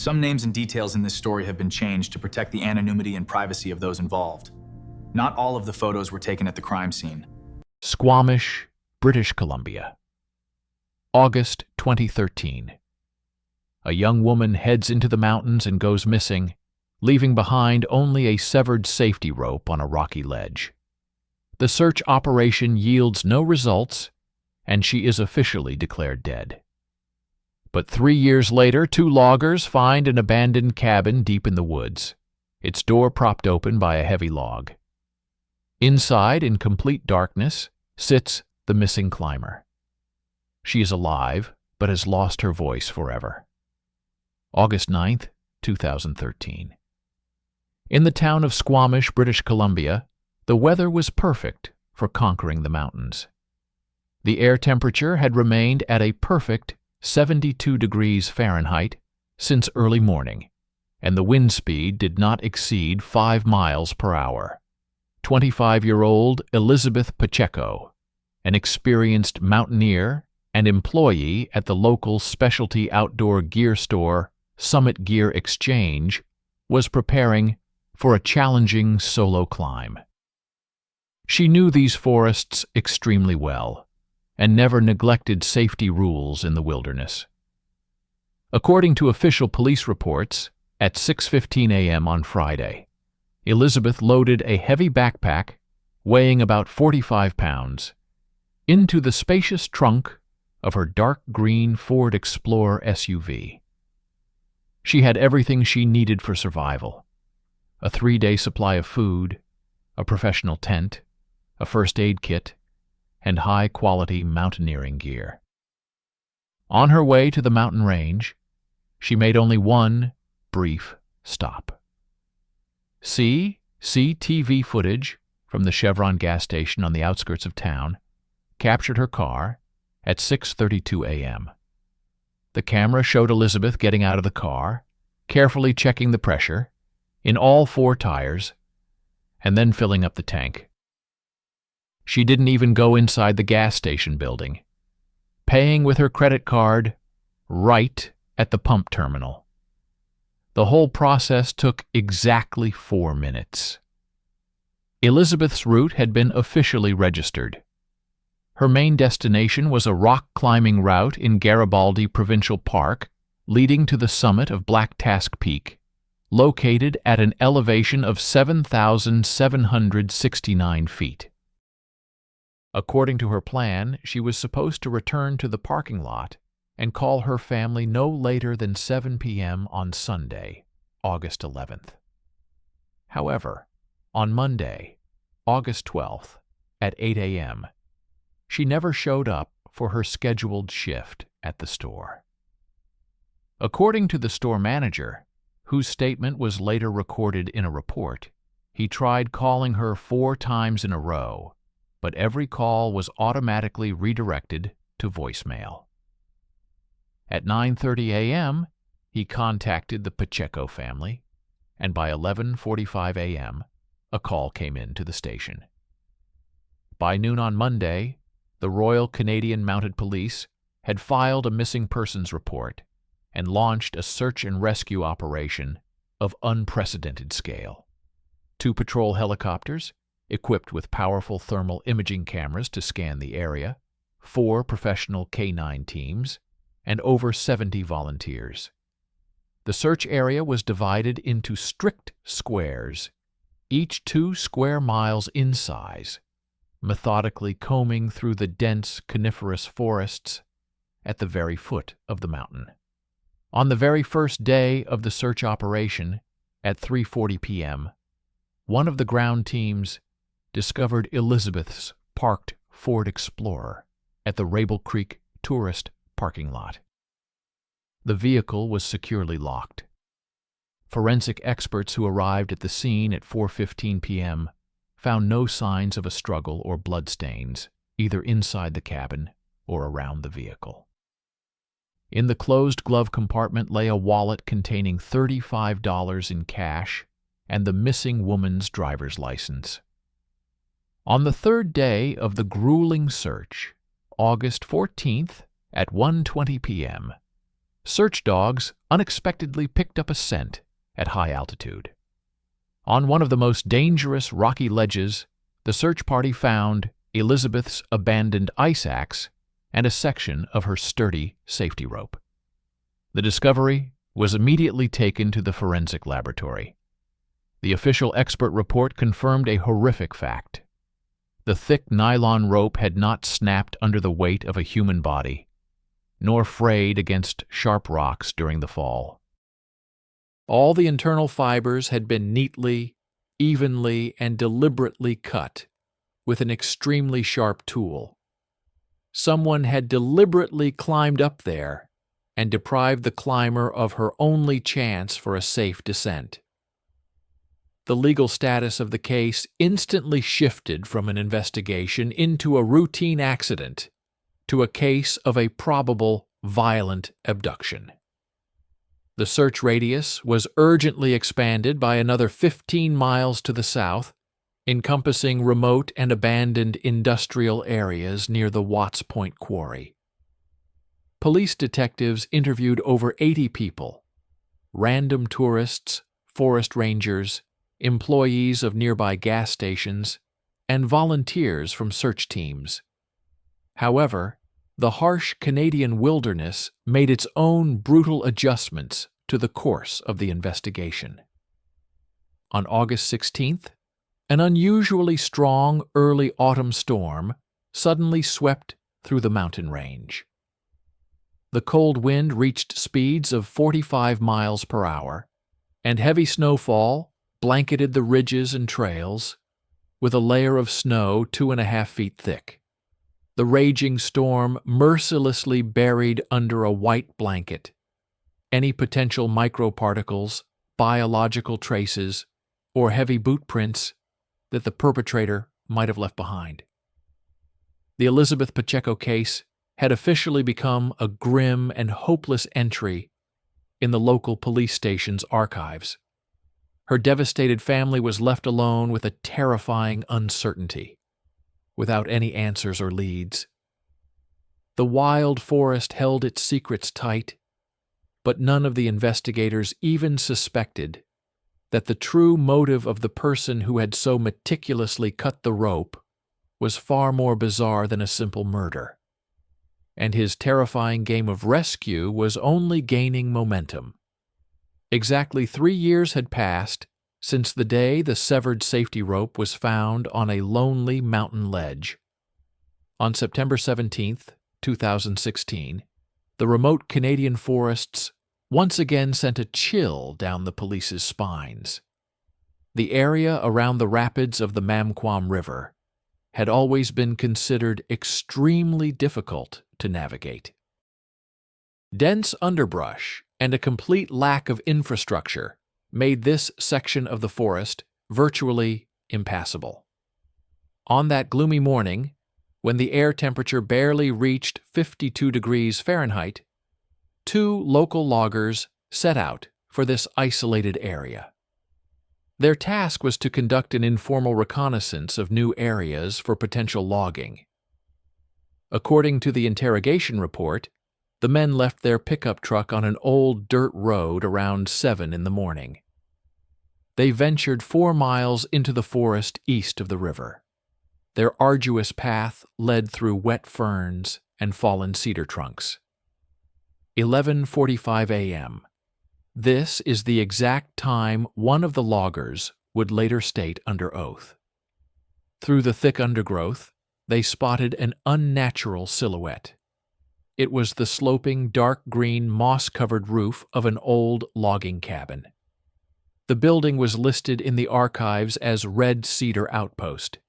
Some names and details in this story have been changed to protect the anonymity and privacy of those involved. Not all of the photos were taken at the crime scene. Squamish, British Columbia. August 2013. A young woman heads into the mountains and goes missing, leaving behind only a severed safety rope on a rocky ledge. The search operation yields no results, and she is officially declared dead. But 3 years later, 2 loggers find an abandoned cabin deep in the woods, its door propped open by a heavy log. Inside, in complete darkness, sits the missing climber. She is alive, but has lost her voice forever. August 9th, 2013. In the town of Squamish, British Columbia, the weather was perfect for conquering the mountains. The air temperature had remained at a perfect 72 degrees Fahrenheit since early morning, and the wind speed did not exceed 5 miles per hour. 25-year-old Elizabeth Pacheco, an experienced mountaineer and employee at the local specialty outdoor gear store Summit Gear Exchange, was preparing for a challenging solo climb. She knew these forests extremely well and never neglected safety rules in the wilderness. According to official police reports, at 6:15 a.m. on Friday, Elizabeth loaded a heavy backpack weighing about 45 pounds into the spacious trunk of her dark green Ford Explorer SUV. She had everything she needed for survival: a 3-day supply of food, a professional tent, a first aid kit, and high-quality mountaineering gear. On her way to the mountain range, she made only one brief stop. CCTV footage from the Chevron gas station on the outskirts of town captured her car at 6:32 a.m. The camera showed Elizabeth getting out of the car, carefully checking the pressure in all 4 tires, and then filling up the tank. She didn't even go inside the gas station building, paying with her credit card right at the pump terminal. The whole process took exactly 4 minutes. Elizabeth's route had been officially registered. Her main destination was a rock-climbing route in Garibaldi Provincial Park leading to the summit of Black Task Peak, located at an elevation of 7,769 feet. According to her plan, she was supposed to return to the parking lot and call her family no later than 7 p.m. on Sunday, August 11th. However, on Monday, August 12th, at 8 a.m., she never showed up for her scheduled shift at the store. According to the store manager, whose statement was later recorded in a report, he tried calling her 4 times in a row, but every call was automatically redirected to voicemail. At 9:30 a.m., he contacted the Pacheco family, and by 11:45 a.m., a call came in to the station. By noon on Monday, the Royal Canadian Mounted Police had filed a missing persons report and launched a search and rescue operation of unprecedented scale. 2 patrol helicopters, equipped with powerful thermal imaging cameras to scan the area, 4 professional K9 teams, and over 70 volunteers. The search area was divided into strict squares, each 2 square miles in size, methodically combing through the dense coniferous forests at the very foot of the mountain. On the very first day of the search operation, at 3:40 p.m., one of the ground teams discovered Elizabeth's parked Ford Explorer at the Rabel Creek tourist parking lot. The vehicle was securely locked. Forensic experts who arrived at the scene at 4:15 p.m. found no signs of a struggle or bloodstains, either inside the cabin or around the vehicle. In the closed glove compartment lay a wallet containing $35 in cash and the missing woman's driver's license. On the 3rd day of the grueling search, August 14th at 1:20 p.m., search dogs unexpectedly picked up a scent at high altitude. On one of the most dangerous rocky ledges, the search party found Elizabeth's abandoned ice axe and a section of her sturdy safety rope. The discovery was immediately taken to the forensic laboratory. The official expert report confirmed a horrific fact. The thick nylon rope had not snapped under the weight of a human body, nor frayed against sharp rocks during the fall. All the internal fibers had been neatly, evenly, and deliberately cut with an extremely sharp tool. Someone had deliberately climbed up there and deprived the climber of her only chance for a safe descent. The legal status of the case instantly shifted from an investigation into a routine accident to a case of a probable violent abduction. The search radius was urgently expanded by another 15 miles to the south, encompassing remote and abandoned industrial areas near the Watts Point Quarry. Police detectives interviewed over 80 people, random tourists, forest rangers, employees of nearby gas stations, and volunteers from search teams. However, the harsh Canadian wilderness made its own brutal adjustments to the course of the investigation. On August 16th, an unusually strong early autumn storm suddenly swept through the mountain range. The cold wind reached speeds of 45 miles per hour, and heavy snowfall blanketed the ridges and trails with a layer of snow 2.5 feet thick. The raging storm mercilessly buried under a white blanket any potential microparticles, biological traces, or heavy boot prints that the perpetrator might have left behind. The Elizabeth Pacheco case had officially become a grim and hopeless entry in the local police station's archives. Her devastated family was left alone with a terrifying uncertainty, without any answers or leads. The wild forest held its secrets tight, but none of the investigators even suspected that the true motive of the person who had so meticulously cut the rope was far more bizarre than a simple murder, and his terrifying game of rescue was only gaining momentum. Exactly 3 years had passed since the day the severed safety rope was found on a lonely mountain ledge. On September 17, 2016, the remote Canadian forests once again sent a chill down the police's spines. The area around the rapids of the Mamquam River had always been considered extremely difficult to navigate. Dense underbrush and a complete lack of infrastructure made this section of the forest virtually impassable. On that gloomy morning, when the air temperature barely reached 52 degrees Fahrenheit, 2 local loggers set out for this isolated area. Their task was to conduct an informal reconnaissance of new areas for potential logging. According to the interrogation report, the men left their pickup truck on an old dirt road around 7 in the morning. They ventured 4 miles into the forest east of the river. Their arduous path led through wet ferns and fallen cedar trunks. 11:45 a.m. This is the exact time one of the loggers would later state under oath. Through the thick undergrowth, they spotted an unnatural silhouette. It was the sloping, dark green, moss-covered roof of an old logging cabin. The building was listed in the archives as Red Cedar Outpost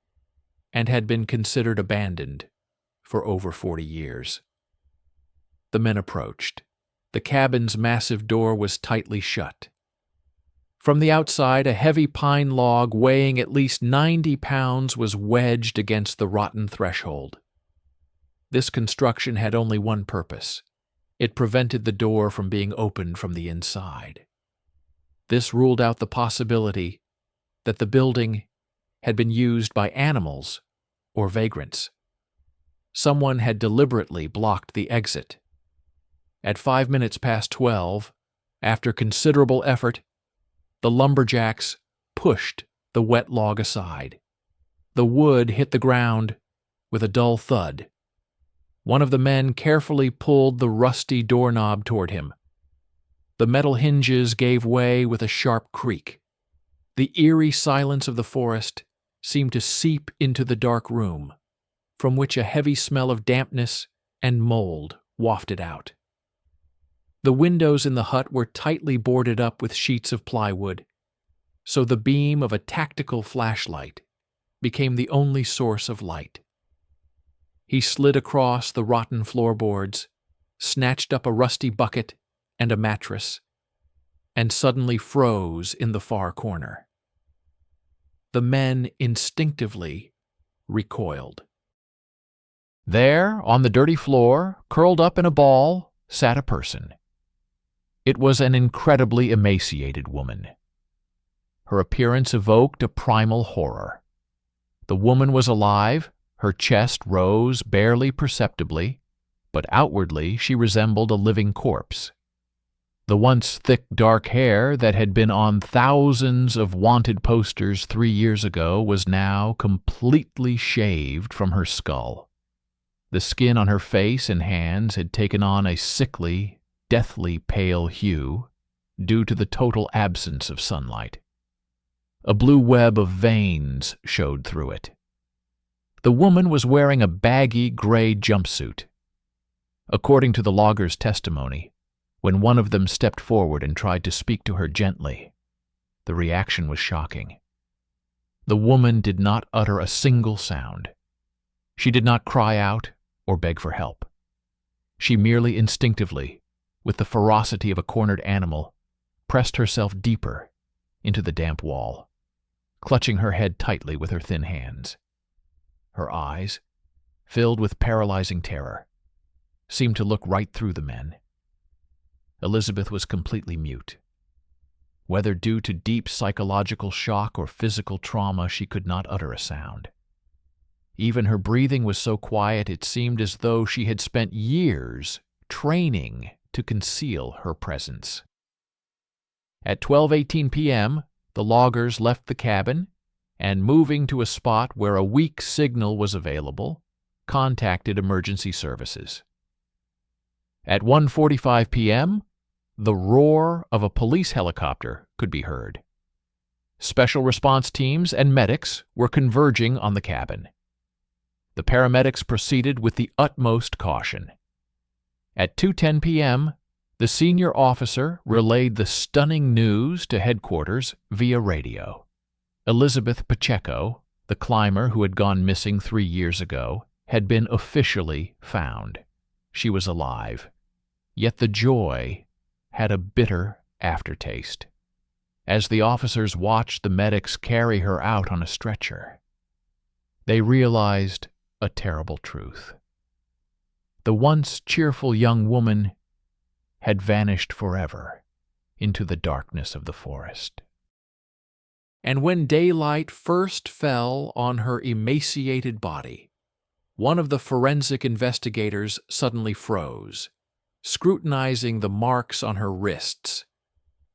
and had been considered abandoned for over 40 years. The men approached. The cabin's massive door was tightly shut. From the outside, a heavy pine log weighing at least 90 pounds was wedged against the rotten threshold. This construction had only one purpose. It prevented the door from being opened from the inside. This ruled out the possibility that the building had been used by animals or vagrants. Someone had deliberately blocked the exit. At 5 minutes past 12, after considerable effort, the lumberjacks pushed the wet log aside. The wood hit the ground with a dull thud. One of the men carefully pulled the rusty doorknob toward him. The metal hinges gave way with a sharp creak. The eerie silence of the forest seemed to seep into the dark room, from which a heavy smell of dampness and mold wafted out. The windows in the hut were tightly boarded up with sheets of plywood, so the beam of a tactical flashlight became the only source of light. He slid across the rotten floorboards, snatched up a rusty bucket and a mattress, and suddenly froze in the far corner. The men instinctively recoiled. There, on the dirty floor, curled up in a ball, sat a person. It was an incredibly emaciated woman. Her appearance evoked a primal horror. The woman was alive, her chest rose barely perceptibly, but outwardly she resembled a living corpse. The once thick dark hair that had been on thousands of wanted posters 3 years ago was now completely shaved from her skull. The skin on her face and hands had taken on a sickly, deathly pale hue due to the total absence of sunlight. A blue web of veins showed through it. The woman was wearing a baggy gray jumpsuit. According to the logger's testimony, when one of them stepped forward and tried to speak to her gently, the reaction was shocking. The woman did not utter a single sound. She did not cry out or beg for help. She merely instinctively, with the ferocity of a cornered animal, pressed herself deeper into the damp wall, clutching her head tightly with her thin hands. Her eyes, filled with paralyzing terror, seemed to look right through the men. Elizabeth was completely mute. Whether due to deep psychological shock or physical trauma, she could not utter a sound. Even her breathing was so quiet it seemed as though she had spent years training to conceal her presence. At 12:18 p.m., the loggers left the cabin and, moving to a spot where a weak signal was available, contacted emergency services. At 1:45 p.m., the roar of a police helicopter could be heard. Special response teams and medics were converging on the cabin. The paramedics proceeded with the utmost caution. At 2:10 p.m., the senior officer relayed the stunning news to headquarters via radio. Elizabeth Pacheco, the climber who had gone missing 3 years ago, had been officially found. She was alive. Yet the joy had a bitter aftertaste. As the officers watched the medics carry her out on a stretcher, they realized a terrible truth. The once cheerful young woman had vanished forever into the darkness of the forest. And when daylight first fell on her emaciated body, one of the forensic investigators suddenly froze, scrutinizing the marks on her wrists,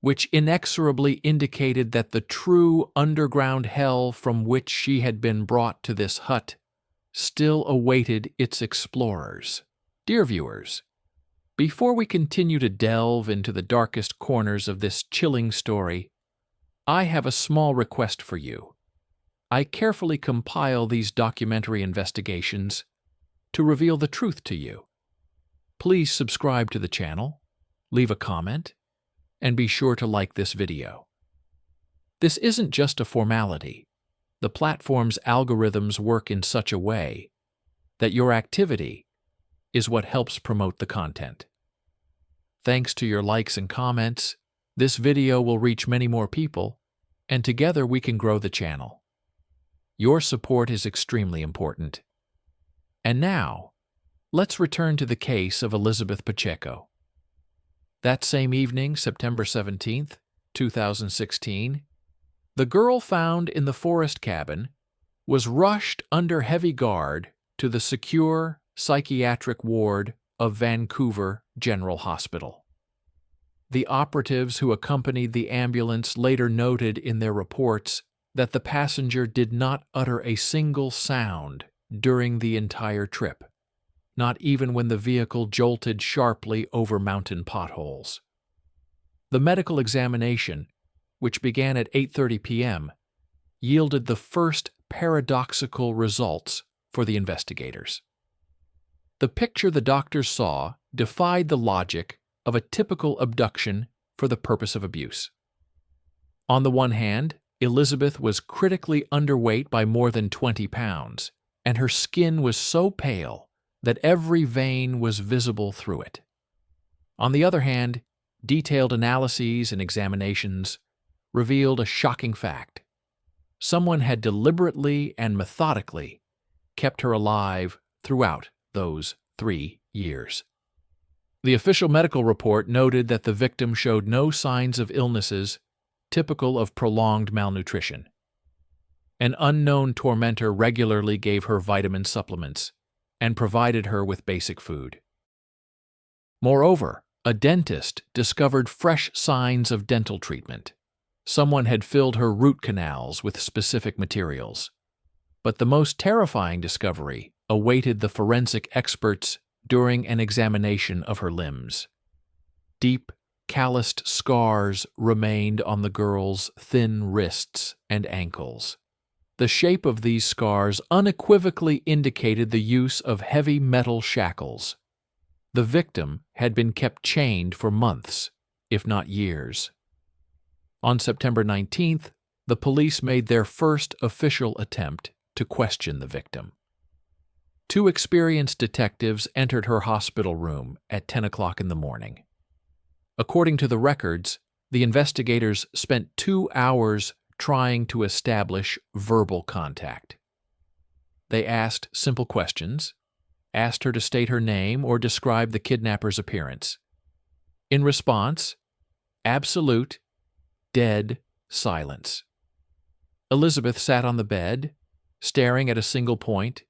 which inexorably indicated that the true underground hell from which she had been brought to this hut still awaited its explorers. Dear viewers, before we continue to delve into the darkest corners of this chilling story, I have a small request for you. I carefully compile these documentary investigations to reveal the truth to you. Please subscribe to the channel, leave a comment, and be sure to like this video. This isn't just a formality. The platform's algorithms work in such a way that your activity is what helps promote the content. Thanks to your likes and comments, this video will reach many more people, and together we can grow the channel. Your support is extremely important. And now, let's return to the case of Elizabeth Pacheco. That same evening, September 17th, 2016, the girl found in the forest cabin was rushed under heavy guard to the secure psychiatric ward of Vancouver General Hospital. The operatives who accompanied the ambulance later noted in their reports that the passenger did not utter a single sound during the entire trip, not even when the vehicle jolted sharply over mountain potholes. The medical examination, which began at 8:30 p.m., yielded the first paradoxical results for the investigators. The picture the doctors saw defied the logic of a typical abduction for the purpose of abuse. On the one hand, Elizabeth was critically underweight by more than 20 pounds, and her skin was so pale that every vein was visible through it. On the other hand, detailed analyses and examinations revealed a shocking fact. Someone had deliberately and methodically kept her alive throughout those 3 years. The official medical report noted that the victim showed no signs of illnesses typical of prolonged malnutrition. An unknown tormentor regularly gave her vitamin supplements and provided her with basic food. Moreover, a dentist discovered fresh signs of dental treatment. Someone had filled her root canals with specific materials. But the most terrifying discovery awaited the forensic experts during an examination of her limbs. Deep, calloused scars remained on the girl's thin wrists and ankles. The shape of these scars unequivocally indicated the use of heavy metal shackles. The victim had been kept chained for months, if not years. On September 19th, the police made their first official attempt to question the victim. 2 experienced detectives entered her hospital room at 10 o'clock in the morning. According to the records, the investigators spent 2 hours trying to establish verbal contact. They asked simple questions, asked her to state her name or describe the kidnapper's appearance. In response, absolute, dead silence. Elizabeth sat on the bed, staring at a single point,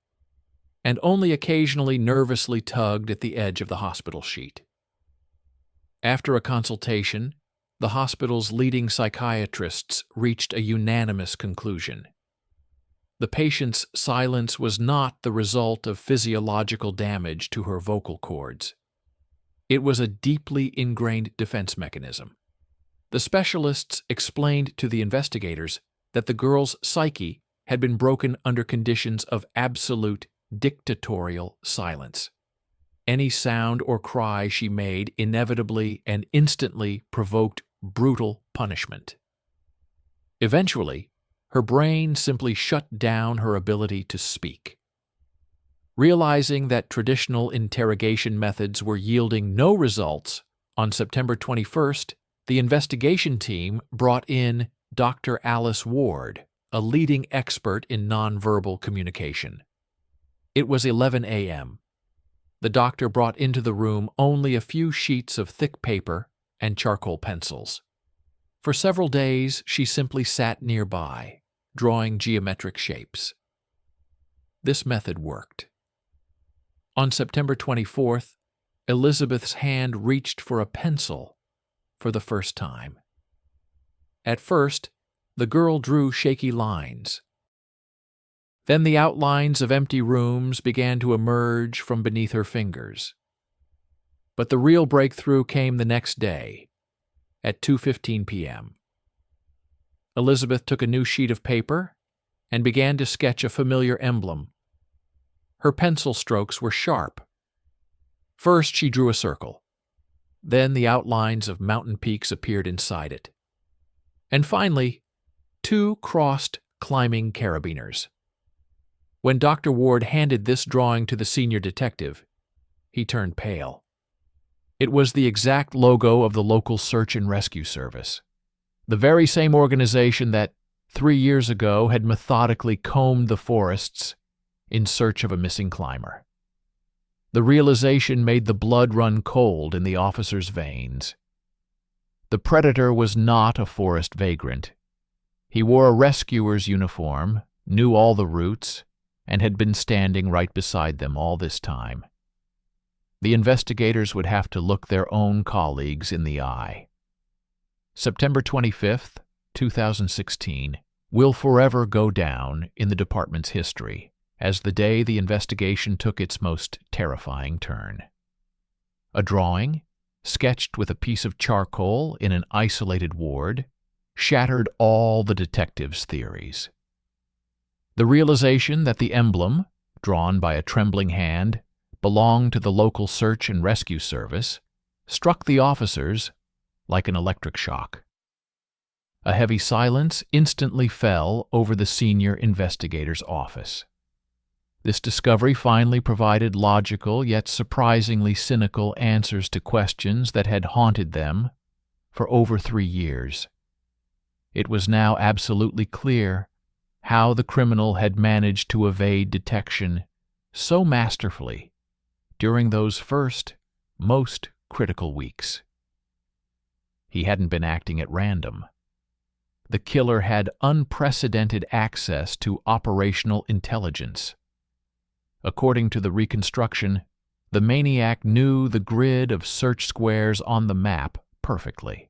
and only occasionally nervously tugged at the edge of the hospital sheet. After a consultation, the hospital's leading psychiatrists reached a unanimous conclusion. The patient's silence was not the result of physiological damage to her vocal cords. It was a deeply ingrained defense mechanism. The specialists explained to the investigators that the girl's psyche had been broken under conditions of absolute dictatorial silence. Any sound or cry she made inevitably and instantly provoked brutal punishment. Eventually, her brain simply shut down her ability to speak. Realizing that traditional interrogation methods were yielding no results, on September 21st, the investigation team brought in Dr. Alice Ward, a leading expert in nonverbal communication. It was 11 a.m. The doctor brought into the room only a few sheets of thick paper and charcoal pencils. For several days, she simply sat nearby, drawing geometric shapes. This method worked. On September 24th, Elizabeth's hand reached for a pencil for the first time. At first, the girl drew shaky lines. Then the outlines of empty rooms began to emerge from beneath her fingers. But the real breakthrough came the next day, at 2:15 p.m. Elizabeth took a new sheet of paper and began to sketch a familiar emblem. Her pencil strokes were sharp. First, she drew a circle. Then the outlines of mountain peaks appeared inside it. And finally, 2 crossed climbing carabiners. When Dr. Ward handed this drawing to the senior detective, he turned pale. It was the exact logo of the local search and rescue service, the very same organization that 3 years ago had methodically combed the forests in search of a missing climber. The realization made the blood run cold in the officer's veins. The predator was not a forest vagrant. He wore a rescuer's uniform, knew all the routes, and had been standing right beside them all this time. the investigators would have to look their own colleagues in the eye. September 25th, 2016, will forever go down in the department's history as the day the investigation took its most terrifying turn. A drawing, sketched with a piece of charcoal in an isolated ward, shattered all the detectives' theories. The realization that the emblem, drawn by a trembling hand, belonged to the local search and rescue service, struck the officers like an electric shock. A heavy silence instantly fell over the senior investigator's office. This discovery finally provided logical yet surprisingly cynical answers to questions that had haunted them for over 3 years. It was now absolutely clear how the criminal had managed to evade detection so masterfully during those first, most critical weeks. He hadn't been acting at random. The killer had unprecedented access to operational intelligence. According to the reconstruction, the maniac knew the grid of search squares on the map perfectly.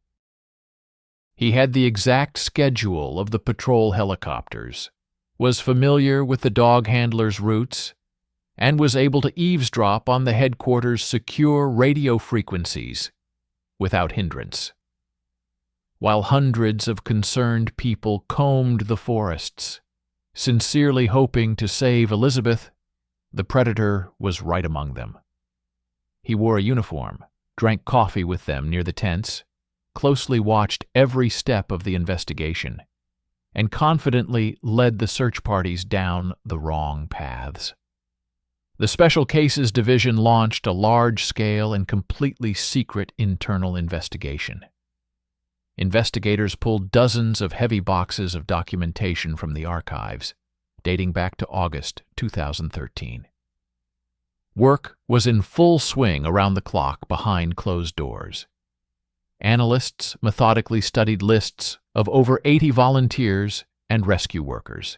He had the exact schedule of the patrol helicopters, was familiar with the dog handler's routes, and was able to eavesdrop on the headquarters' secure radio frequencies without hindrance. While hundreds of concerned people combed the forests, sincerely hoping to save Elizabeth, the predator was right among them. He wore a uniform, drank coffee with them near the tents, closely watched every step of the investigation, and confidently led the search parties down the wrong paths. The Special Cases Division launched a large-scale and completely secret internal investigation. Investigators pulled dozens of heavy boxes of documentation from the archives, dating back to August 2013. Work was in full swing around the clock behind closed doors. Analysts methodically studied lists of over 80 volunteers and rescue workers.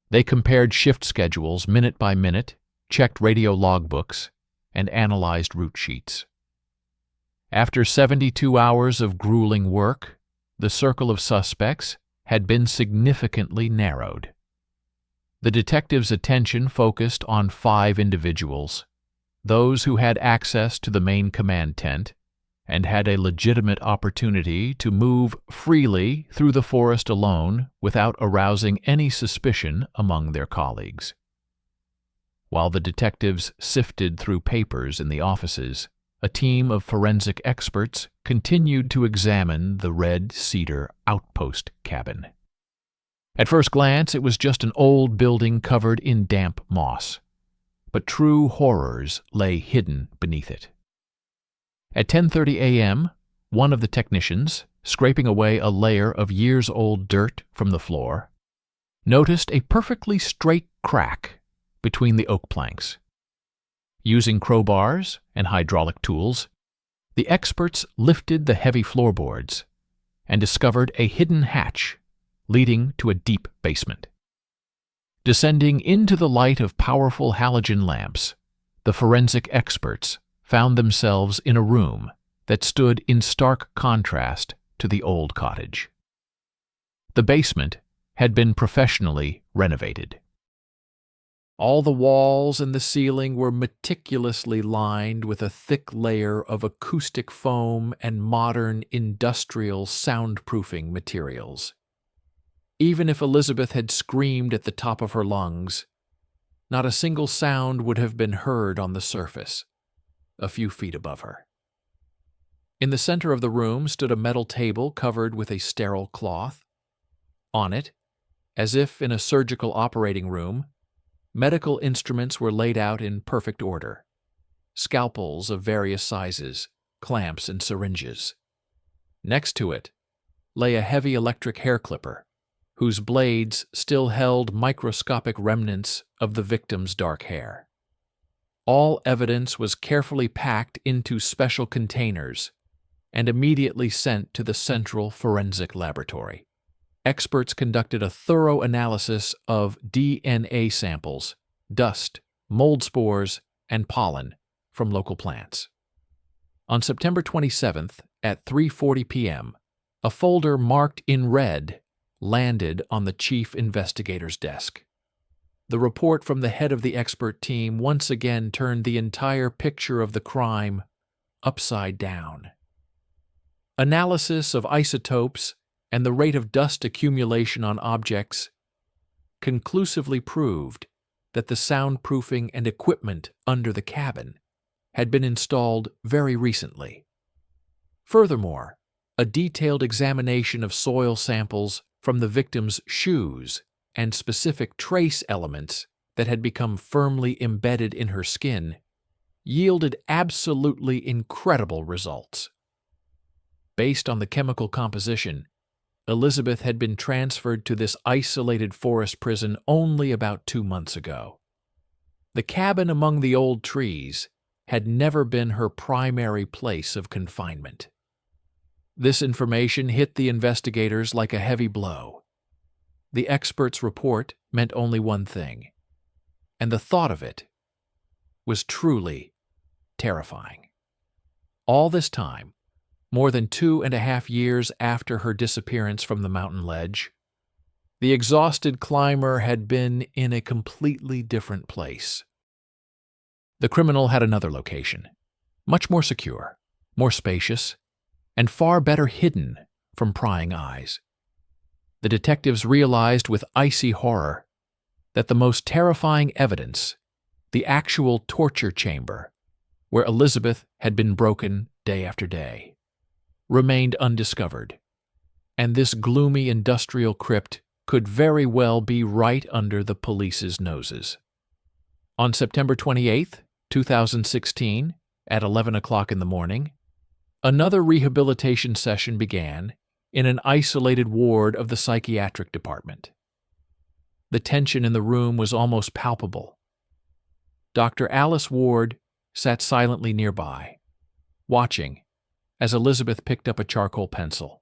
They compared shift schedules minute by minute, checked radio logbooks, and analyzed route sheets. After 72 hours of grueling work, the circle of suspects had been significantly narrowed. The detectives' attention focused on 5 individuals, those who had access to the main command tent and had a legitimate opportunity to move freely through the forest alone without arousing any suspicion among their colleagues. While the detectives sifted through papers in the offices, a team of forensic experts continued to examine the Red Cedar outpost cabin. At first glance, it was just an old building covered in damp moss, but true horrors lay hidden beneath it. At 10:30 a.m., one of the technicians, scraping away a layer of years-old dirt from the floor, noticed a perfectly straight crack between the oak planks. Using crowbars and hydraulic tools, the experts lifted the heavy floorboards and discovered a hidden hatch leading to a deep basement. Descending into the light of powerful halogen lamps, the forensic experts found themselves in a room that stood in stark contrast to the old cottage. The basement had been professionally renovated. All the walls and the ceiling were meticulously lined with a thick layer of acoustic foam and modern industrial soundproofing materials. Even if Elizabeth had screamed at the top of her lungs, not a single sound would have been heard on the surface, a few feet above her. In the center of the room stood a metal table covered with a sterile cloth. On it, as if in a surgical operating room, medical instruments were laid out in perfect order. Scalpels of various sizes, clamps and syringes. Next to it lay a heavy electric hair clipper, whose blades still held microscopic remnants of the victim's dark hair. All evidence was carefully packed into special containers and immediately sent to the Central Forensic Laboratory. Experts conducted a thorough analysis of DNA samples, dust, mold spores, and pollen from local plants. On September 27th at 3:40 p.m., a folder marked in red landed on the chief investigator's desk. The report from the head of the expert team once again turned the entire picture of the crime upside down. Analysis of isotopes and the rate of dust accumulation on objects conclusively proved that the soundproofing and equipment under the cabin had been installed very recently. Furthermore, a detailed examination of soil samples from the victim's shoes and specific trace elements that had become firmly embedded in her skin yielded absolutely incredible results. Based on the chemical composition, Elizabeth had been transferred to this isolated forest prison only about 2 months ago. The cabin among the old trees had never been her primary place of confinement. This information hit the investigators like a heavy blow. The expert's report meant only one thing, and the thought of it was truly terrifying. All this time, more than 2.5 years after her disappearance from the mountain ledge, the exhausted climber had been in a completely different place. The criminal had another location, much more secure, more spacious, and far better hidden from prying eyes. The detectives realized with icy horror that the most terrifying evidence, the actual torture chamber, where Elizabeth had been broken day after day, remained undiscovered, and this gloomy industrial crypt could very well be right under the police's noses. On September 28, 2016, at 11 o'clock in the morning, another rehabilitation session began in an isolated ward of the psychiatric department. The tension in the room was almost palpable. Dr. Alice Ward sat silently nearby, watching as Elizabeth picked up a charcoal pencil.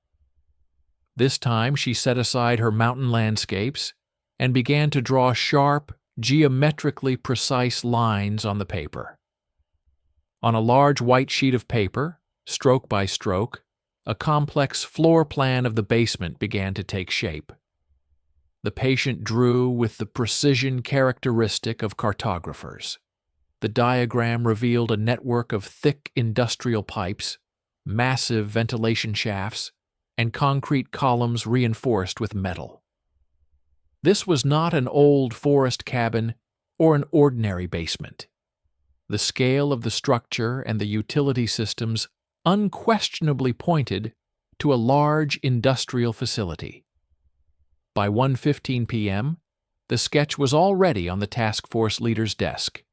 This time she set aside her mountain landscapes and began to draw sharp, geometrically precise lines on the paper. On a large white sheet of paper, stroke by stroke, a complex floor plan of the basement began to take shape. The patient drew with the precision characteristic of cartographers. The diagram revealed a network of thick industrial pipes, massive ventilation shafts, and concrete columns reinforced with metal. This was not an old forest cabin or an ordinary basement. The scale of the structure and the utility systems unquestionably pointed to a large industrial facility. By 1:15 p.m., the sketch was already on the task force leader's desk.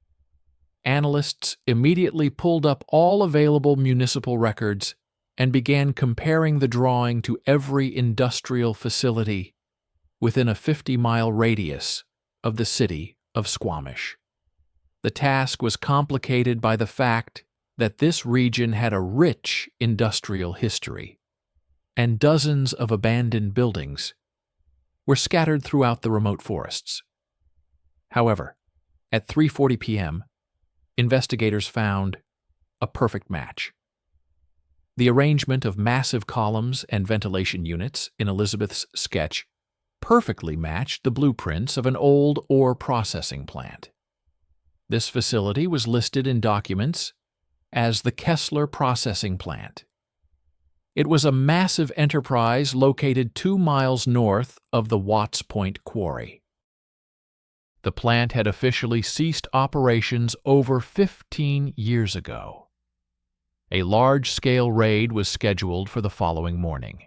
Analysts immediately pulled up all available municipal records and began comparing the drawing to every industrial facility within a 50-mile radius of the city of Squamish. The task was complicated by the fact that this region had a rich industrial history, and dozens of abandoned buildings were scattered throughout the remote forests. However, at 3:40 p.m., investigators found a perfect match. The arrangement of massive columns and ventilation units in Elizabeth's sketch perfectly matched the blueprints of an old ore processing plant. This facility was listed in documents as the Kessler Processing Plant. It was a massive enterprise located 2 miles north of the Watts Point Quarry. The plant had officially ceased operations over 15 years ago. A large-scale raid was scheduled for the following morning.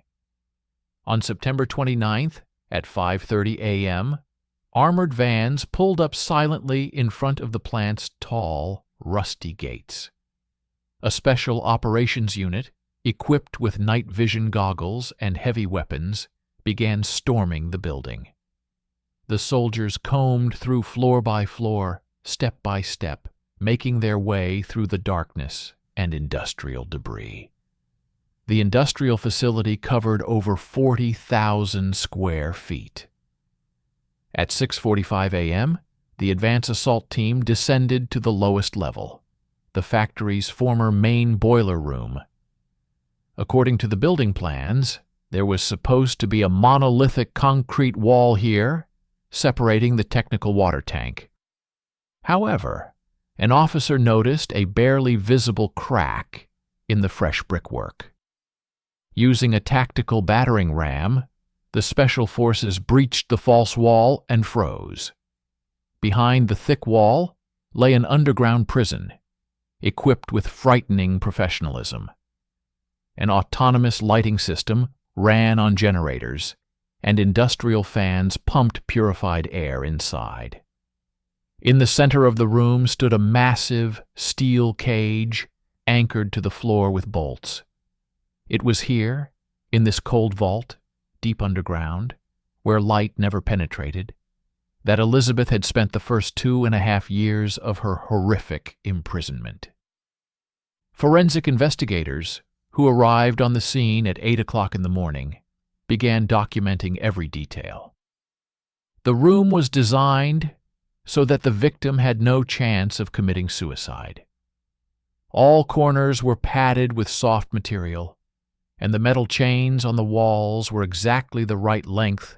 On September 29th, at 5:30 a.m., armored vans pulled up silently in front of the plant's tall, rusty gates. A special operations unit, equipped with night vision goggles and heavy weapons, began storming the building. The soldiers combed through floor by floor, step by step, making their way through the darkness and industrial debris. The industrial facility covered over 40,000 square feet. At 6:45 a.m., the advance assault team descended to the lowest level. the factory's former main boiler room. According to the building plans, there was supposed to be a monolithic concrete wall here, separating the technical water tank. However, an officer noticed a barely visible crack in the fresh brickwork. Using a tactical battering ram, the special forces breached the false wall and froze. Behind the thick wall lay an underground prison, equipped with frightening professionalism. An autonomous lighting system ran on generators, and industrial fans pumped purified air inside. In the center of the room stood a massive steel cage anchored to the floor with bolts. It was here, in this cold vault, deep underground, where light never penetrated, that Elizabeth had spent the first 2.5 years of her horrific imprisonment. Forensic investigators, who arrived on the scene at 8 o'clock in the morning, began documenting every detail. The room was designed so that the victim had no chance of committing suicide. All corners were padded with soft material, and the metal chains on the walls were exactly the right length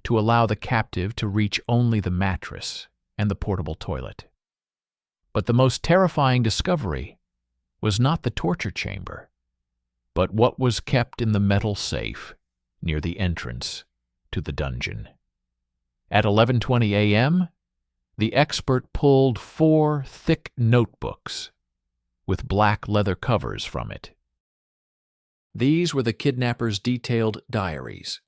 to allow the captive to reach only the mattress and the portable toilet. But the most terrifying discovery was not the torture chamber, but what was kept in the metal safe near the entrance to the dungeon. At 11:20 a.m., the expert pulled 4 thick notebooks with black leather covers from it. These were the kidnapper's detailed diaries.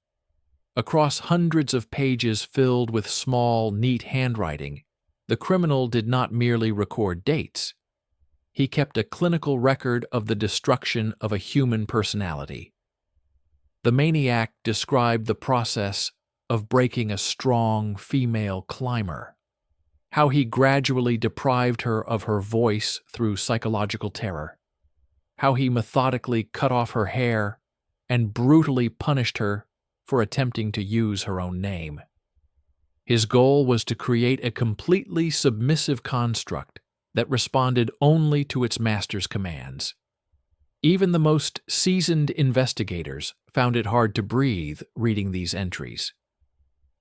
Across hundreds of pages filled with small, neat handwriting, the criminal did not merely record dates. He kept a clinical record of the destruction of a human personality. The maniac described the process of breaking a strong female climber, how he gradually deprived her of her voice through psychological terror, how he methodically cut off her hair and brutally punished her for attempting to use her own name. His goal was to create a completely submissive construct that responded only to its master's commands. Even the most seasoned investigators found it hard to breathe reading these entries.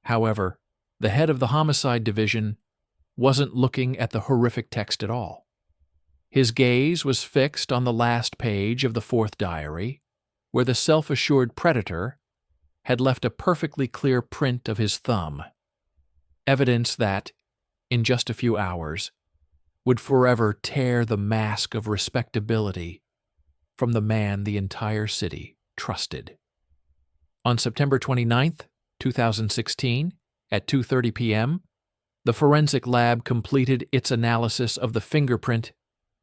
However, the head of the homicide division wasn't looking at the horrific text at all. His gaze was fixed on the last page of the 4th diary, where the self-assured predator had left a perfectly clear print of his thumb, evidence that, in just a few hours, would forever tear the mask of respectability from the man the entire city trusted. On September 29, 2016, at 2:30 p.m., the forensic lab completed its analysis of the fingerprint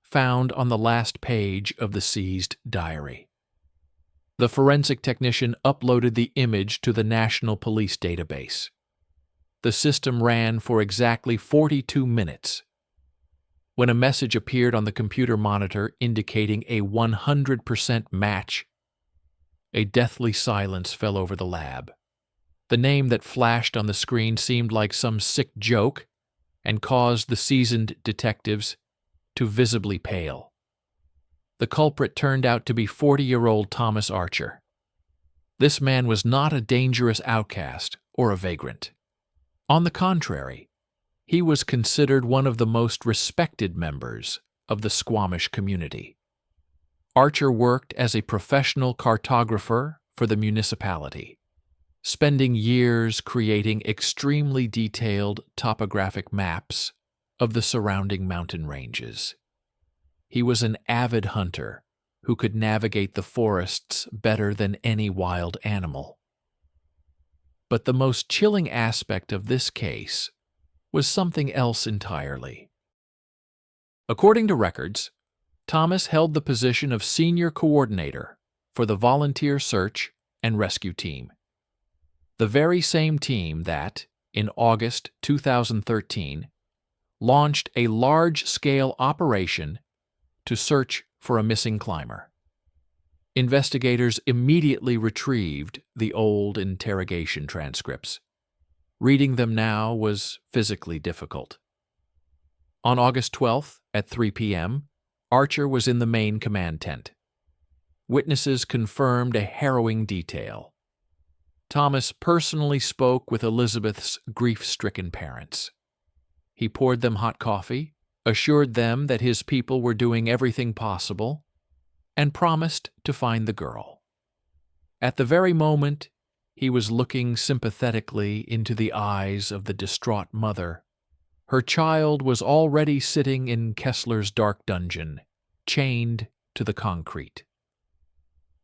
found on the last page of the seized diary. The forensic technician uploaded the image to the National Police Database. The system ran for exactly 42 minutes. When a message appeared on the computer monitor indicating a 100% match, a deathly silence fell over the lab. The name that flashed on the screen seemed like some sick joke and caused the seasoned detectives to visibly pale. The culprit turned out to be 40-year-old Thomas Archer. This man was not a dangerous outcast or a vagrant. On the contrary, he was considered one of the most respected members of the Squamish community. Archer worked as a professional cartographer for the municipality, spending years creating extremely detailed topographic maps of the surrounding mountain ranges. He was an avid hunter who could navigate the forests better than any wild animal. But the most chilling aspect of this case was something else entirely. According to records, Thomas held the position of senior coordinator for the volunteer search and rescue team. The very same team that, in August 2013, launched a large-scale operation to search for a missing climber. Investigators immediately retrieved the old interrogation transcripts. Reading them now was physically difficult. On August 12th at 3 p.m., Archer was in the main command tent. Witnesses confirmed a harrowing detail. Thomas personally spoke with Elizabeth's grief-stricken parents. He poured them hot coffee, assured them that his people were doing everything possible, and promised to find the girl. At the very moment he was looking sympathetically into the eyes of the distraught mother, her child was already sitting in Kessler's dark dungeon, chained to the concrete.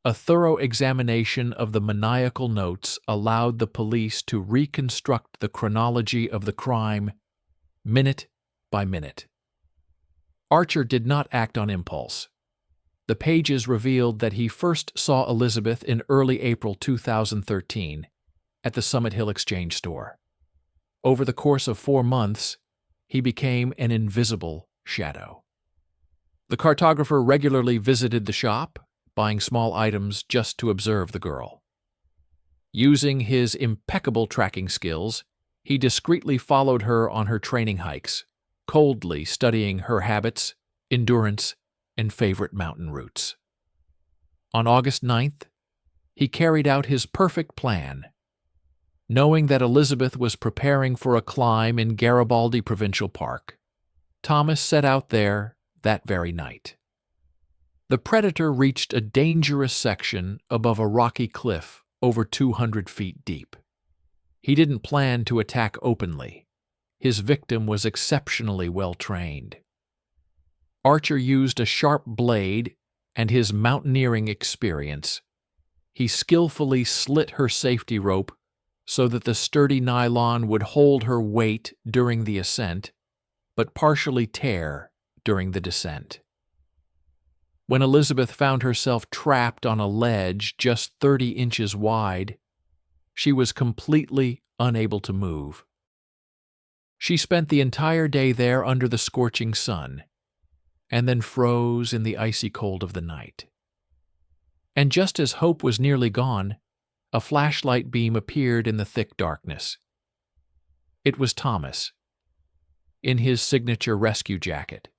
A thorough examination of the maniacal notes allowed the police to reconstruct the chronology of the crime, minute by minute. Archer did not act on impulse. The pages revealed that he first saw Elizabeth in early April 2013 at the Summit Hill Exchange store. Over the course of 4 months, he became an invisible shadow. The cartographer regularly visited the shop, buying small items just to observe the girl. Using his impeccable tracking skills, he discreetly followed her on her training hikes, coldly studying her habits, endurance, and favorite mountain routes. On August 9th, he carried out his perfect plan. Knowing that Elizabeth was preparing for a climb in Garibaldi Provincial Park, Thomas set out there that very night. The predator reached a dangerous section above a rocky cliff over 200 feet deep. He didn't plan to attack openly. His victim was exceptionally well trained. Archer used a sharp blade and his mountaineering experience. He skillfully slit her safety rope so that the sturdy nylon would hold her weight during the ascent, but partially tear during the descent. When Elizabeth found herself trapped on a ledge just 30 inches wide, she was completely unable to move. She spent the entire day there under the scorching sun, and then froze in the icy cold of the night. And just as hope was nearly gone, a flashlight beam appeared in the thick darkness. It was Thomas, in his signature rescue jacket,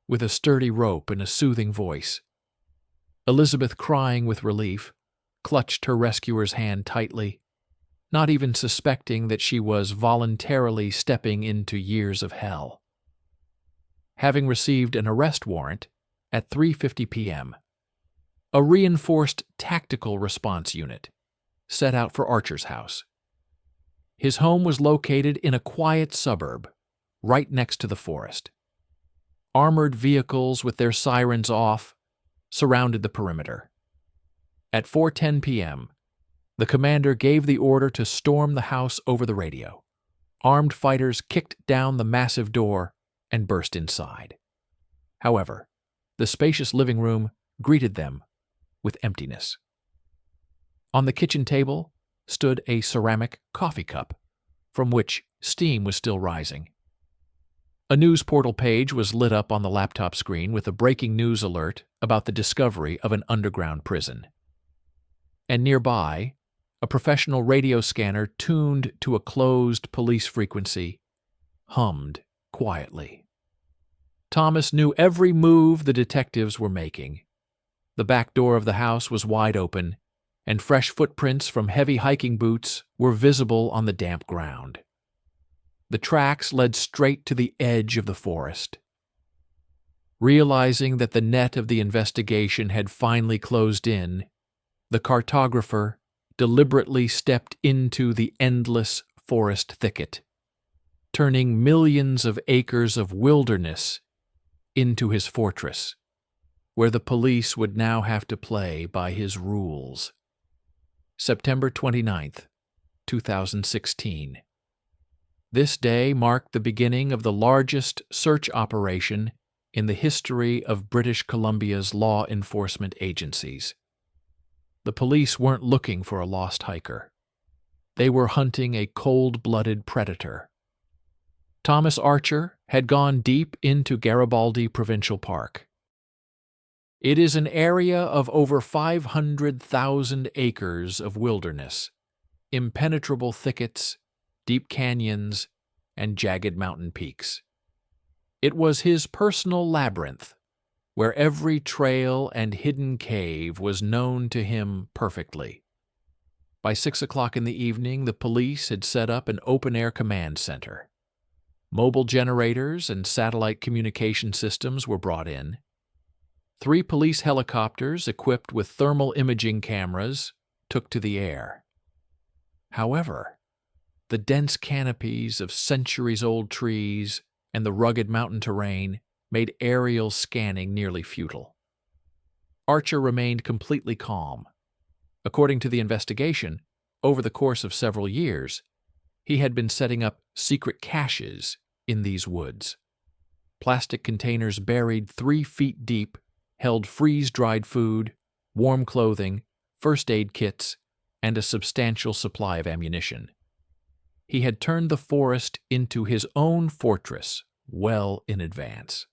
with a sturdy rope and a soothing voice. Elizabeth, crying with relief, clutched her rescuer's hand tightly, not even suspecting that she was voluntarily stepping into years of hell. Having received an arrest warrant at 3:50 p.m., a reinforced tactical response unit set out for Archer's house. His home was located in a quiet suburb, right next to the forest. Armored vehicles with their sirens off surrounded the perimeter. At 4:10 p.m., the commander gave the order to storm the house over the radio. Armed fighters kicked down the massive door and burst inside. However, the spacious living room greeted them with emptiness. On the kitchen table stood a ceramic coffee cup, from which steam was still rising. A news portal page was lit up on the laptop screen with a breaking news alert about the discovery of an underground prison. And nearby, a professional radio scanner tuned to a closed police frequency hummed quietly. Thomas knew every move the detectives were making. The back door of the house was wide open, and fresh footprints from heavy hiking boots were visible on the damp ground. The tracks led straight to the edge of the forest. Realizing that the net of the investigation had finally closed in, the cartographer deliberately stepped into the endless forest thicket, turning millions of acres of wilderness into his fortress, where the police would now have to play by his rules. September 29th, 2016. This day marked the beginning of the largest search operation in the history of British Columbia's law enforcement agencies. The police weren't looking for a lost hiker. They were hunting a cold-blooded predator. Thomas Archer had gone deep into Garibaldi Provincial Park. It is an area of over 500,000 acres of wilderness, impenetrable thickets, deep canyons, and jagged mountain peaks. It was his personal labyrinth, where every trail and hidden cave was known to him perfectly. By 6 o'clock in the evening, the police had set up an open-air command center. Mobile generators and satellite communication systems were brought in. 3 police helicopters equipped with thermal imaging cameras took to the air. However, the dense canopies of centuries-old trees and the rugged mountain terrain made aerial scanning nearly futile. Archer remained completely calm. According to the investigation, over the course of several years, he had been setting up secret caches in these woods. Plastic containers buried 3 feet deep held freeze-dried food, warm clothing, first aid kits, and a substantial supply of ammunition. He had turned the forest into his own fortress well in advance.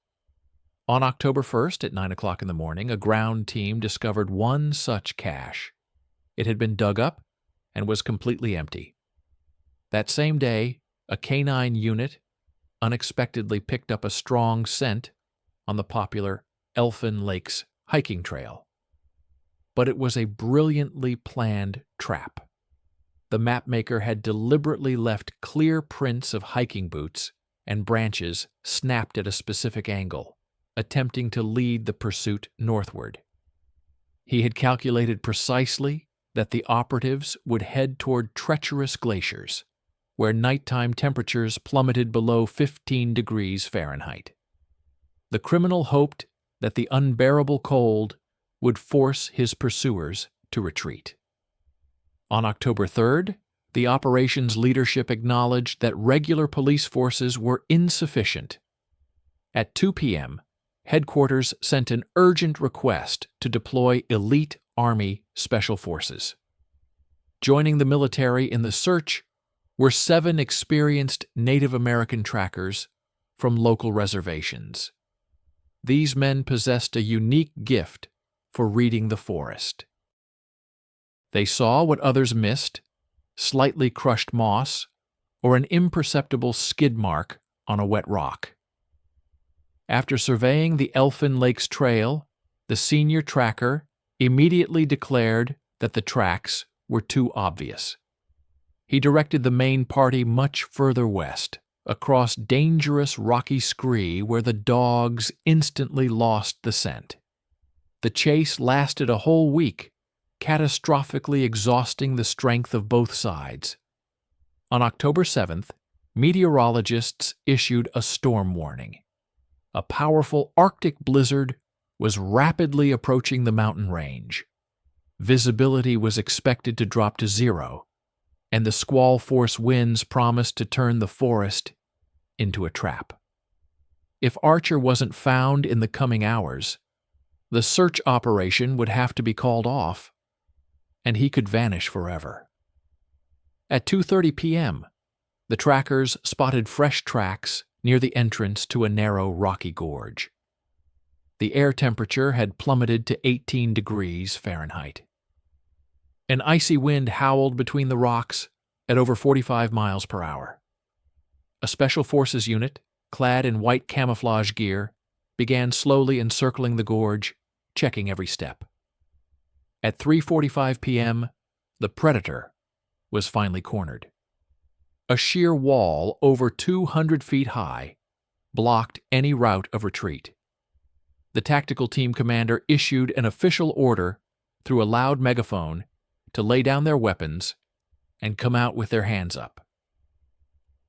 On October 1st at 9 o'clock in the morning, a ground team discovered one such cache. It had been dug up and was completely empty. That same day, a canine unit unexpectedly picked up a strong scent on the popular Elfin Lakes hiking trail. But it was a brilliantly planned trap. The mapmaker had deliberately left clear prints of hiking boots and branches snapped at a specific angle, attempting to lead the pursuit northward. He had calculated precisely that the operatives would head toward treacherous glaciers, where nighttime temperatures plummeted below 15 degrees Fahrenheit. The criminal hoped that the unbearable cold would force his pursuers to retreat. On October 3rd, the operations leadership acknowledged that regular police forces were insufficient. At 2 p.m., headquarters sent an urgent request to deploy elite Army Special Forces. Joining the military in the search were 7 experienced Native American trackers from local reservations. These men possessed a unique gift for reading the forest. They saw what others missed: slightly crushed moss or an imperceptible skid mark on a wet rock. After surveying the Elfin Lakes Trail, the senior tracker immediately declared that the tracks were too obvious. He directed the main party much further west, across dangerous rocky scree where the dogs instantly lost the scent. The chase lasted a whole week, catastrophically exhausting the strength of both sides. On October 7th, meteorologists issued a storm warning. A powerful Arctic blizzard was rapidly approaching the mountain range. Visibility was expected to drop to 0, and the squall-force winds promised to turn the forest into a trap. If Archer wasn't found in the coming hours, the search operation would have to be called off, and he could vanish forever. At 2:30 p.m., the trackers spotted fresh tracks near the entrance to a narrow rocky gorge. The air temperature had plummeted to 18 degrees Fahrenheit. An icy wind howled between the rocks at over 45 miles per hour. A Special Forces unit, clad in white camouflage gear, began slowly encircling the gorge, checking every step. At 3:45 p.m., the predator was finally cornered. A sheer wall over 200 feet high blocked any route of retreat. The tactical team commander issued an official order through a loud megaphone to lay down their weapons and come out with their hands up.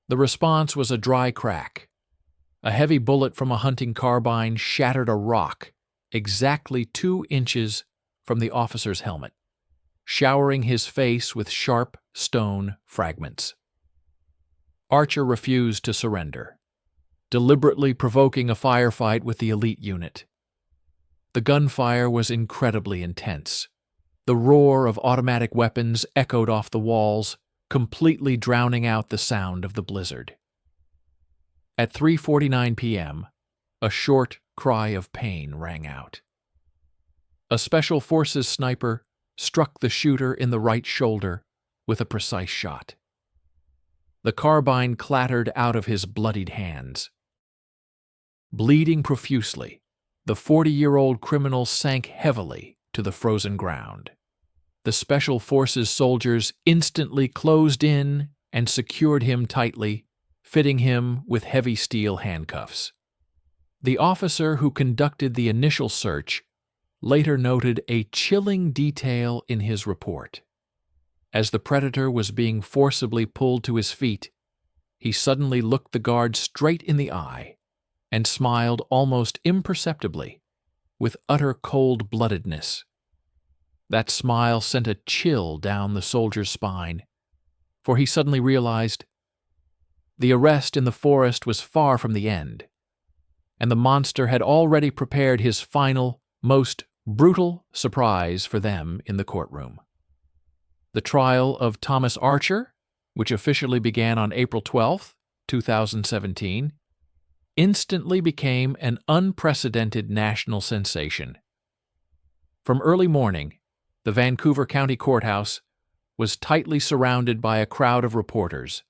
The response was a dry crack. A heavy bullet from a hunting carbine shattered a rock exactly 2 inches from the officer's helmet, showering his face with sharp stone fragments. Archer refused to surrender, deliberately provoking a firefight with the elite unit. The gunfire was incredibly intense. The roar of automatic weapons echoed off the walls, completely drowning out the sound of the blizzard. At 3:49 p.m., a short cry of pain rang out. A Special Forces sniper struck the shooter in the right shoulder with a precise shot. The carbine clattered out of his bloodied hands. Bleeding profusely, the 40-year-old criminal sank heavily to the frozen ground. The Special Forces soldiers instantly closed in and secured him tightly, fitting him with heavy steel handcuffs. The officer who conducted the initial search later noted a chilling detail in his report. As the predator was being forcibly pulled to his feet, he suddenly looked the guard straight in the eye and smiled almost imperceptibly, with utter cold-bloodedness. That smile sent a chill down the soldier's spine, for he suddenly realized the arrest in the forest was far from the end, and the monster had already prepared his final, most brutal surprise for them in the courtroom. The trial of Thomas Archer, which officially began on April 12, 2017, instantly became an unprecedented national sensation. From early morning, the Vancouver County Courthouse was tightly surrounded by a crowd of reporters,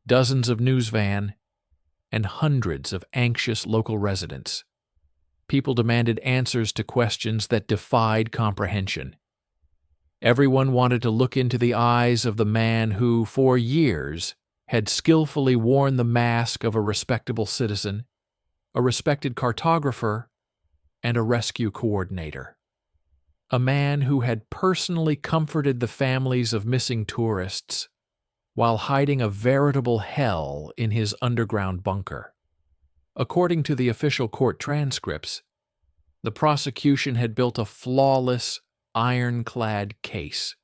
dozens of news vans, and hundreds of anxious local residents. People demanded answers to questions that defied comprehension. Everyone wanted to look into the eyes of the man who, for years, had skillfully worn the mask of a respectable citizen, a respected cartographer, and a rescue coordinator. A man who had personally comforted the families of missing tourists while hiding a veritable hell in his underground bunker. According to the official court transcripts, the prosecution had built a flawless, ironclad case.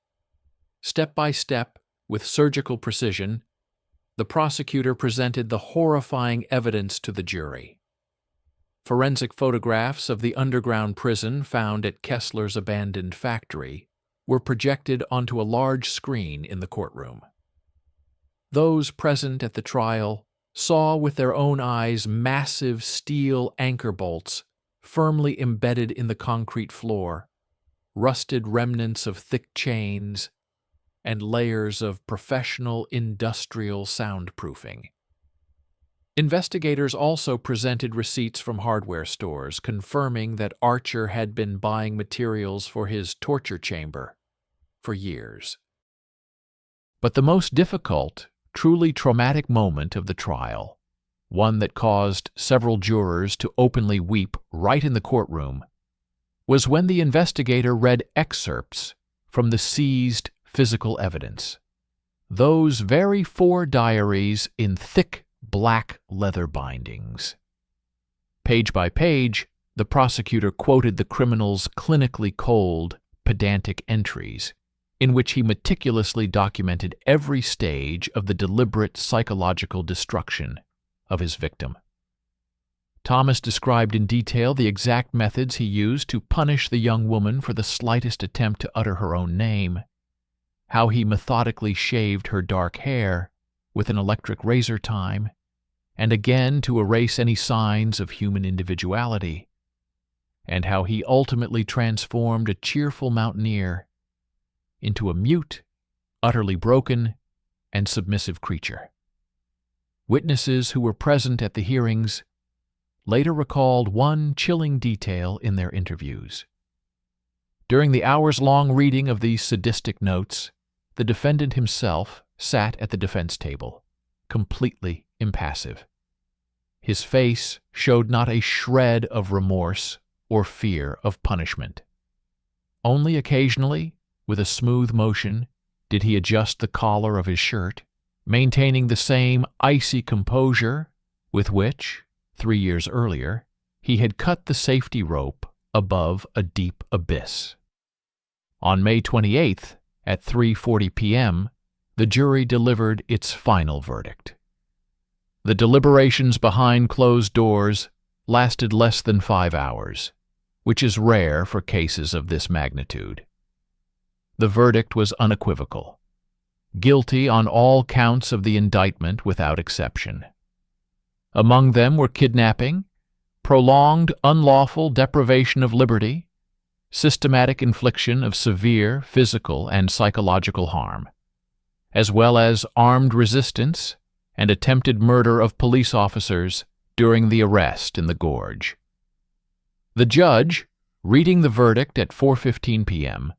Step by step, with surgical precision, the prosecutor presented the horrifying evidence to the jury. Forensic photographs of the underground prison found at Kessler's abandoned factory were projected onto a large screen in the courtroom. Those present at the trial saw with their own eyes massive steel anchor bolts firmly embedded in the concrete floor, rusted remnants of thick chains, and layers of professional industrial soundproofing. Investigators also presented receipts from hardware stores confirming that Archer had been buying materials for his torture chamber for years. But the most difficult, truly traumatic moment of the trial, one that caused several jurors to openly weep right in the courtroom, was when the investigator read excerpts from the seized physical evidence. Those very 4 diaries in thick black leather bindings. Page by page, the prosecutor quoted the criminal's clinically cold, pedantic entries, in which he meticulously documented every stage of the deliberate psychological destruction of his victim. Thomas described in detail the exact methods he used to punish the young woman for the slightest attempt to utter her own name, how he methodically shaved her dark hair with an electric razor time, and again to erase any signs of human individuality, and how he ultimately transformed a cheerful mountaineer into a mute, utterly broken, and submissive creature. Witnesses who were present at the hearings later recalled one chilling detail in their interviews. During the hours-long reading of these sadistic notes, the defendant himself sat at the defense table, completely impassive. His face showed not a shred of remorse or fear of punishment. Only occasionally, with a smooth motion, did he adjust the collar of his shirt, maintaining the same icy composure with which, 3 years earlier, he had cut the safety rope above a deep abyss. On May 28th, at 3:40 p.m., the jury delivered its final verdict. The deliberations behind closed doors lasted less than 5 hours, which is rare for cases of this magnitude. The verdict was unequivocal: guilty on all counts of the indictment without exception. Among them were kidnapping, prolonged unlawful deprivation of liberty, systematic infliction of severe physical and psychological harm, as well as armed resistance and attempted murder of police officers during the arrest in the gorge. The judge, reading the verdict at 4:15 p.m.,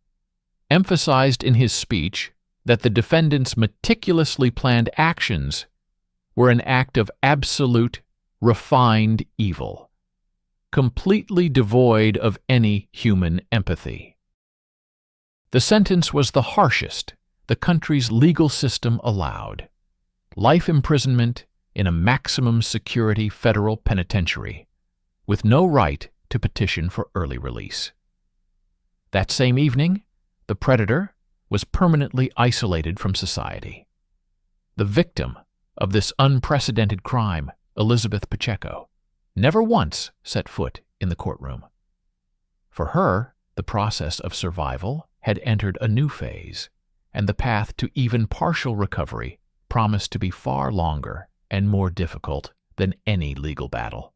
emphasized in his speech that the defendant's meticulously planned actions were an act of absolute, refined evil, completely devoid of any human empathy. The sentence was the harshest the country's legal system allowed: life imprisonment in a maximum security federal penitentiary, with no right to petition for early release. That same evening, the predator was permanently isolated from society. The victim of this unprecedented crime, Elizabeth Pacheco, never once set foot in the courtroom. For her, the process of survival had entered a new phase, and the path to even partial recovery promised to be far longer and more difficult than any legal battle.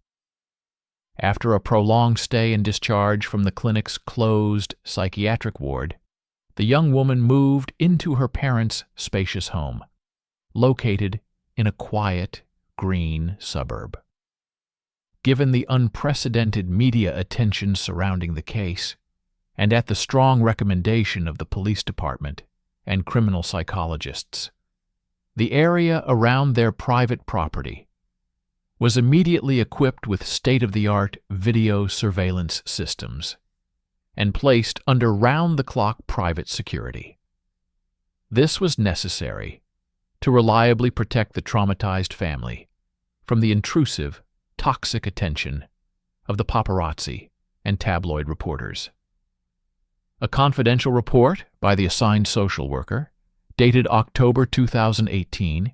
After a prolonged stay and discharge from the clinic's closed psychiatric ward, the young woman moved into her parents' spacious home, located in a quiet, green suburb. Given the unprecedented media attention surrounding the case, and at the strong recommendation of the police department and criminal psychologists, the area around their private property was immediately equipped with state-of-the-art video surveillance systems and placed under round-the-clock private security. This was necessary to reliably protect the traumatized family from the intrusive, toxic attention of the paparazzi and tabloid reporters. A confidential report by the assigned social worker, dated October 2018,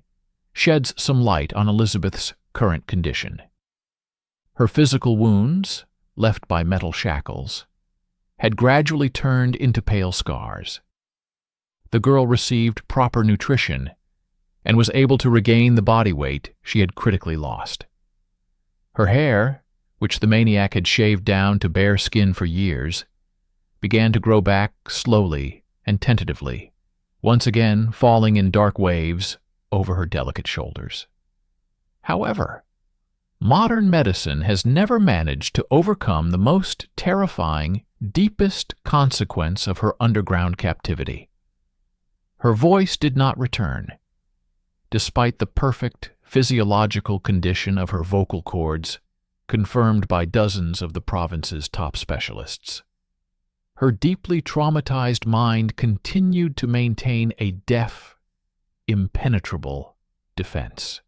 sheds some light on Elizabeth's current condition. Her physical wounds, left by metal shackles, had gradually turned into pale scars. The girl received proper nutrition and was able to regain the body weight she had critically lost. Her hair, which the maniac had shaved down to bare skin for years, began to grow back slowly and tentatively, once again falling in dark waves over her delicate shoulders. However, modern medicine has never managed to overcome the most terrifying, deepest consequence of her underground captivity. Her voice did not return, despite the perfect physiological condition of her vocal cords, confirmed by dozens of the province's top specialists. Her deeply traumatized mind continued to maintain a deaf, impenetrable defense.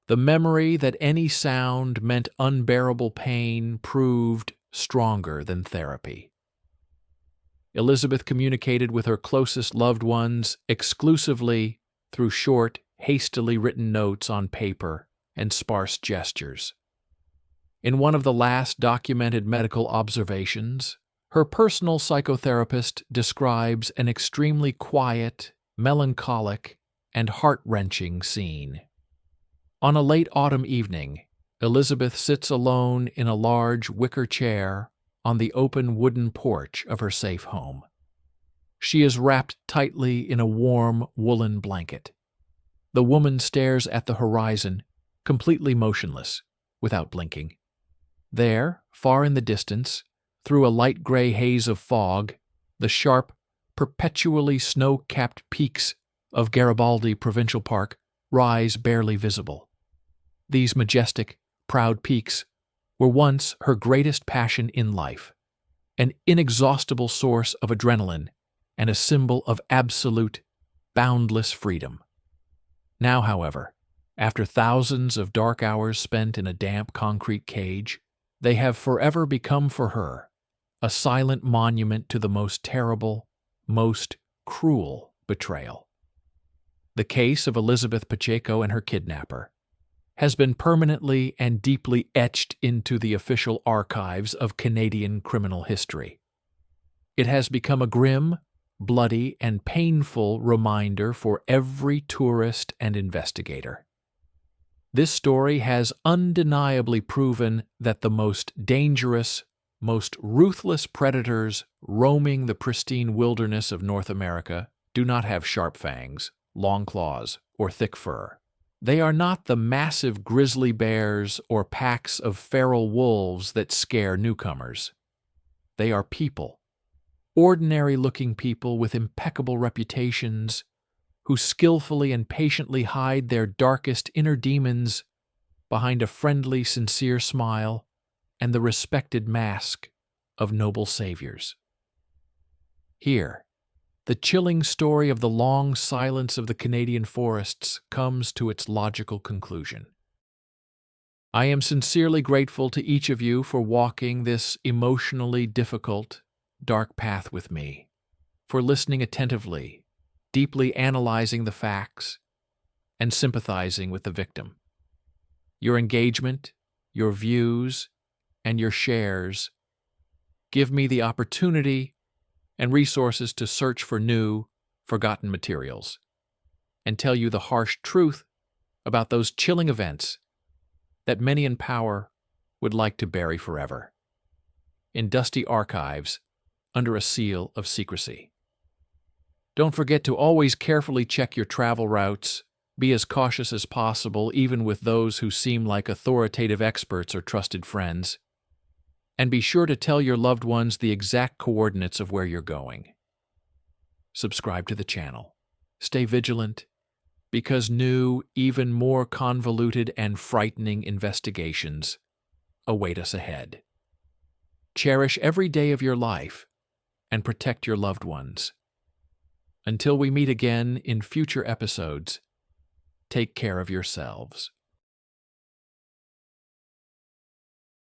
The memory that any sound meant unbearable pain proved stronger than therapy. Elizabeth communicated with her closest loved ones exclusively through short, hastily written notes on paper and sparse gestures. In one of the last documented medical observations, her personal psychotherapist describes an extremely quiet, melancholic, and heart-wrenching scene. On a late autumn evening, Elizabeth sits alone in a large wicker chair on the open wooden porch of her safe home. She is wrapped tightly in a warm woolen blanket. The woman stares at the horizon, completely motionless, without blinking. There, far in the distance, through a light gray haze of fog, the sharp, perpetually snow-capped peaks of Garibaldi Provincial Park rise barely visible. These majestic, proud peaks were once her greatest passion in life, an inexhaustible source of adrenaline and a symbol of absolute, boundless freedom. Now, however, after thousands of dark hours spent in a damp concrete cage, they have forever become for her a silent monument to the most terrible, most cruel betrayal. The case of Elizabeth Pacheco and her kidnapper has been permanently and deeply etched into the official archives of Canadian criminal history. It has become a grim, bloody, and painful reminder for every tourist and investigator. This story has undeniably proven that the most dangerous, most ruthless predators roaming the pristine wilderness of North America do not have sharp fangs, long claws, or thick fur. They are not the massive grizzly bears or packs of feral wolves that scare newcomers. They are people, ordinary-looking people with impeccable reputations, who skillfully and patiently hide their darkest inner demons behind a friendly, sincere smile and the respected mask of noble saviors. Here, the chilling story of the long silence of the Canadian forests comes to its logical conclusion. I am sincerely grateful to each of you for walking this emotionally difficult, dark path with me, for listening attentively, deeply analyzing the facts, and sympathizing with the victim. Your engagement, your views, and your shares give me the opportunity and resources to search for new, forgotten materials and tell you the harsh truth about those chilling events that many in power would like to bury forever in dusty archives under a seal of secrecy. Don't forget to always carefully check your travel routes, be as cautious as possible even with those who seem like authoritative experts or trusted friends, and be sure to tell your loved ones the exact coordinates of where you're going. Subscribe to the channel. Stay vigilant, because new, even more convoluted and frightening investigations await us ahead. Cherish every day of your life and protect your loved ones. Until we meet again in future episodes, take care of yourselves.